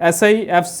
SIFC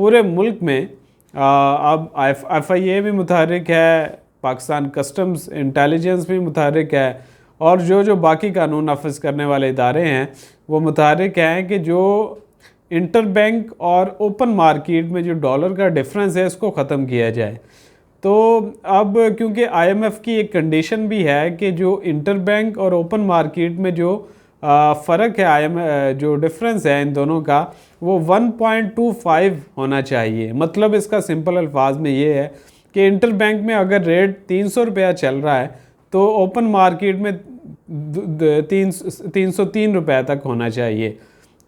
پورے ملک میں اب FIA بھی متحرک ہے، پاکستان کسٹمز انٹیلیجنس بھی متحرک ہے، اور جو باقی قانون نافذ کرنے والے ادارے ہیں وہ متحرک ہیں کہ جو انٹر بینک اور اوپن مارکیٹ میں جو ڈالر کا ڈفرنس ہے اس کو ختم کیا جائے۔ تو اب کیونکہ IMF کی ایک کنڈیشن بھی ہے کہ جو انٹر بینک اور اوپن مارکیٹ میں جو فرق ہے، جو ڈفرنس ہے ان دونوں کا، وہ 1.25 ہونا چاہیے۔ مطلب اس کا سمپل الفاظ میں یہ ہے کہ انٹر بینک میں اگر ریٹ 300 روپیہ چل رہا ہے تو اوپن مارکیٹ میں 303 روپے تک ہونا چاہیے۔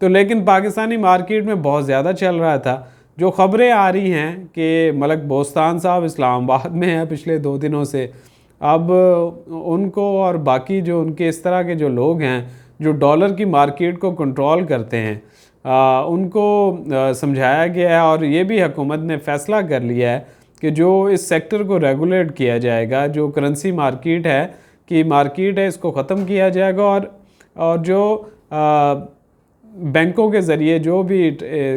تو لیکن پاکستانی مارکیٹ میں بہت زیادہ چل رہا تھا۔ جو خبریں آ رہی ہیں کہ ملک بوستان صاحب اسلام آباد میں ہیں پچھلے 2 دنوں سے، اب ان کو اور باقی جو ان کے اس طرح کے جو لوگ ہیں جو ڈالر کی مارکیٹ کو کنٹرول کرتے ہیں، ان کو سمجھایا گیا ہے، اور یہ بھی حکومت نے فیصلہ کر لیا ہے کہ جو اس سیکٹر کو ریگولیٹ کیا جائے گا، جو کرنسی مارکیٹ ہے اس کو ختم کیا جائے گا، اور جو بینکوں کے ذریعے جو بھی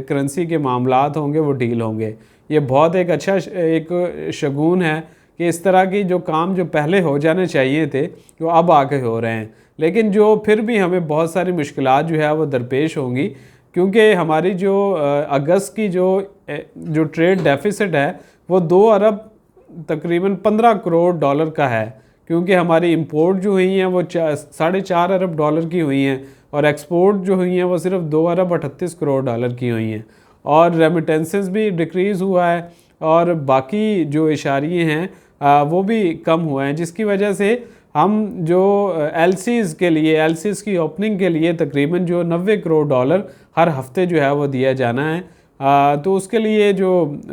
کرنسی کے معاملات ہوں گے وہ ڈیل ہوں گے۔ یہ بہت ایک اچھا ایک شگون ہے کہ اس طرح کی جو کام جو پہلے ہو جانے چاہیے تھے وہ اب آگے ہو رہے ہیں، لیکن جو پھر بھی ہمیں بہت ساری مشکلات جو ہے وہ درپیش ہوں گی، کیونکہ ہماری جو اگست کی جو ٹریڈ ڈیفیسٹ ہے وہ 2 ارب تقریباً 15 کروڑ ڈالر کا ہے، کیونکہ ہماری امپورٹ جو ہوئی ہیں وہ 4.5 ارب ڈالر کی ہوئی ہیں، اور ایکسپورٹ جو ہوئی ہیں وہ صرف 2 ارب 38 کروڑ ڈالر کی ہوئی ہیں، اور ریمیٹنسز بھی ڈیکریز ہوا ہے، اور باقی جو اشاریے ہیں وہ بھی کم ہوئے ہیں، جس کی وجہ سے ہم جو LCs کی اوپننگ کے لیے تقریباً جو 90 کروڑ ڈالر ہر ہفتے جو ہے وہ دیا جانا ہے، تو اس کے لیے جو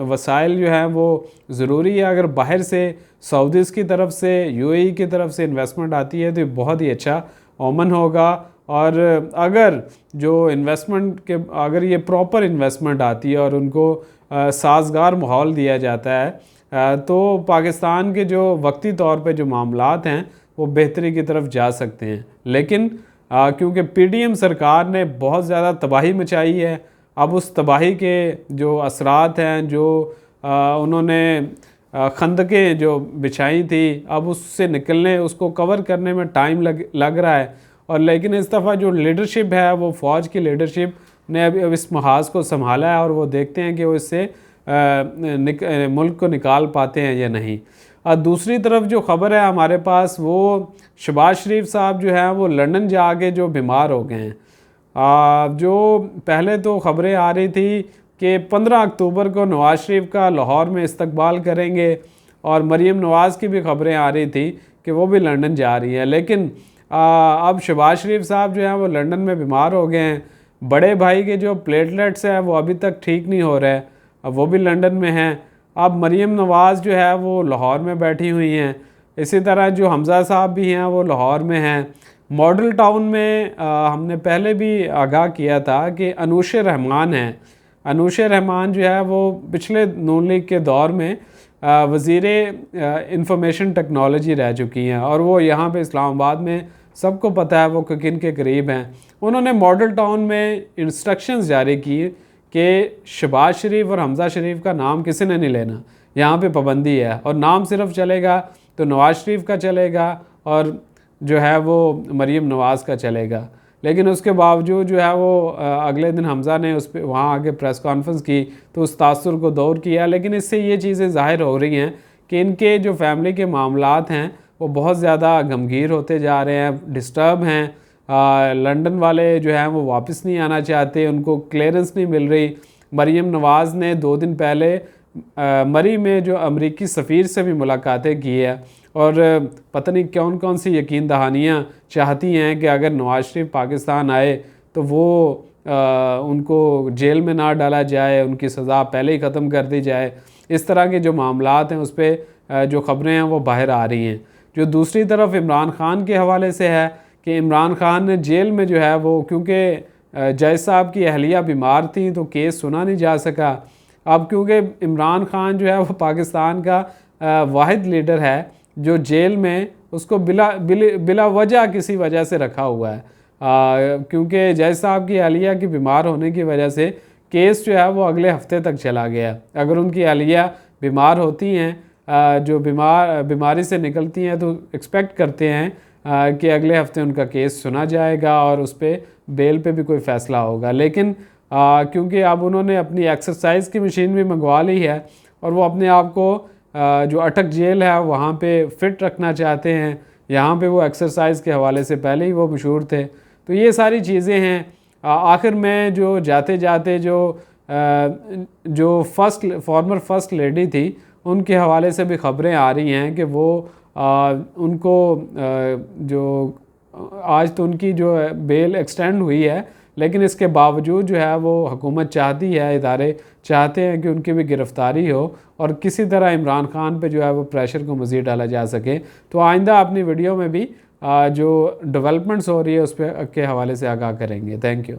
وسائل جو ہیں وہ ضروری ہے۔ اگر باہر سے سعودیز کی طرف سے، UAE کی طرف سے انویسٹمنٹ آتی ہے تو یہ بہت ہی اچھا اومن ہوگا، اور اگر جو انویسٹمنٹ اگر یہ پراپر انویسٹمنٹ آتی ہے اور ان کو سازگار ماحول دیا جاتا ہے، تو پاکستان کے جو وقتی طور پہ جو معاملات ہیں وہ بہتری کی طرف جا سکتے ہیں۔ لیکن کیونکہ PDM سرکار نے بہت زیادہ تباہی مچائی ہے، اب اس تباہی کے جو اثرات ہیں، جو انہوں نے خندقیں جو بچھائی تھی، اب اس سے نکلنے، اس کو کور کرنے میں ٹائم لگ رہا ہے، اور لیکن اس دفعہ جو لیڈرشپ ہے وہ فوج کی لیڈرشپ نے اب اس محاذ کو سنبھالا ہے، اور وہ دیکھتے ہیں کہ وہ اس سے ملک کو نکال پاتے ہیں یا نہیں۔ دوسری طرف جو خبر ہے ہمارے پاس، وہ شہباز شریف صاحب جو ہیں وہ لندن جا کے جو بیمار ہو گئے ہیں۔ جو پہلے تو خبریں آ رہی تھی کہ 15 اکتوبر کو نواز شریف کا لاہور میں استقبال کریں گے، اور مریم نواز کی بھی خبریں آ رہی تھی کہ وہ بھی لندن جا رہی ہیں، لیکن اب شہباز شریف صاحب جو ہیں وہ لندن میں بیمار ہو گئے ہیں۔ بڑے بھائی کے جو پلیٹلیٹس ہیں وہ ابھی تک ٹھیک نہیں ہو رہے، اب وہ بھی لندن میں ہیں۔ اب مریم نواز جو ہے وہ لاہور میں بیٹھی ہوئی ہیں، اسی طرح جو حمزہ صاحب بھی ہیں وہ لاہور میں ہیں۔ ماڈل ٹاؤن میں ہم نے پہلے بھی آگاہ کیا تھا کہ انوش رحمان ہیں، انوش رحمان جو ہے وہ پچھلے نون لیگ کے دور میں وزیر انفارمیشن ٹیکنالوجی رہ چکی ہیں، اور وہ یہاں پہ اسلام آباد میں سب کو پتہ ہے وہ کن کے قریب ہیں۔ انہوں نے ماڈل ٹاؤن میں انسٹرکشنز جاری کی کہ شہباز شریف اور حمزہ شریف کا نام کسی نے نہیں لینا، یہاں پہ پابندی ہے، اور نام صرف چلے گا تو نواز شریف کا چلے گا اور جو ہے وہ مریم نواز کا چلے گا۔ لیکن اس کے باوجود جو ہے وہ اگلے دن حمزہ نے اس پہ وہاں آگے پریس کانفرنس کی تو اس تاثر کو دور کیا، لیکن اس سے یہ چیزیں ظاہر ہو رہی ہیں کہ ان کے جو فیملی کے معاملات ہیں وہ بہت زیادہ غمگیر ہوتے جا رہے ہیں، ڈسٹرب ہیں۔ لندن والے جو ہیں وہ واپس نہیں آنا چاہتے، ان کو کلیئرنس نہیں مل رہی۔ مریم نواز نے 2 دن پہلے مری میں جو امریکی سفیر سے بھی ملاقاتیں کی ہے، اور پتہ نہیں کون سی یقین دہانیاں چاہتی ہیں کہ اگر نواز شریف پاکستان آئے تو وہ ان کو جیل میں نہ ڈالا جائے، ان کی سزا پہلے ہی ختم کر دی جائے۔ اس طرح کے جو معاملات ہیں اس پہ جو خبریں ہیں وہ باہر آ رہی ہیں۔ جو دوسری طرف عمران خان کے حوالے سے ہے کہ عمران خان نے جیل میں جو ہے وہ، کیونکہ جج صاحب کی اہلیہ بیمار تھیں تو کیس سنا نہیں جا سکا۔ اب کیونکہ عمران خان جو ہے وہ پاکستان کا واحد لیڈر ہے جو جیل میں اس کو بلا وجہ کسی وجہ سے رکھا ہوا ہے، کیونکہ جج صاحب کی اہلیہ کی بیمار ہونے کی وجہ سے کیس جو ہے وہ اگلے ہفتے تک چلا گیا۔ اگر ان کی اہلیہ بیمار ہوتی ہیں، جو بیماری سے نکلتی ہیں، تو ایکسپیکٹ کرتے ہیں کہ اگلے ہفتے ان کا کیس سنا جائے گا اور اس پہ بیل پہ بھی کوئی فیصلہ ہوگا۔ لیکن کیونکہ اب انہوں نے اپنی ایکسرسائز کی مشین بھی منگوا لی ہے اور وہ اپنے آپ کو جو اٹک جیل ہے وہاں پہ فٹ رکھنا چاہتے ہیں، یہاں پہ وہ ایکسرسائز کے حوالے سے پہلے ہی وہ مشہور تھے۔ تو یہ ساری چیزیں ہیں۔ آخر میں جو جاتے جاتے جو فارمر فرسٹ لیڈی تھی، ان کے حوالے سے بھی خبریں آ رہی ہیں کہ وہ ان کو جو آج تو ان کی جو بیل ایکسٹینڈ ہوئی ہے، لیکن اس کے باوجود جو ہے وہ حکومت چاہتی ہے، ادارے چاہتے ہیں کہ ان کی بھی گرفتاری ہو اور کسی طرح عمران خان پہ جو ہے وہ پریشر کو مزید ڈالا جا سکے۔ تو آئندہ اپنی ویڈیو میں بھی جو ڈیولپمنٹس ہو رہی ہے اس پہ کے حوالے سے آگاہ کریں گے۔ Thank you.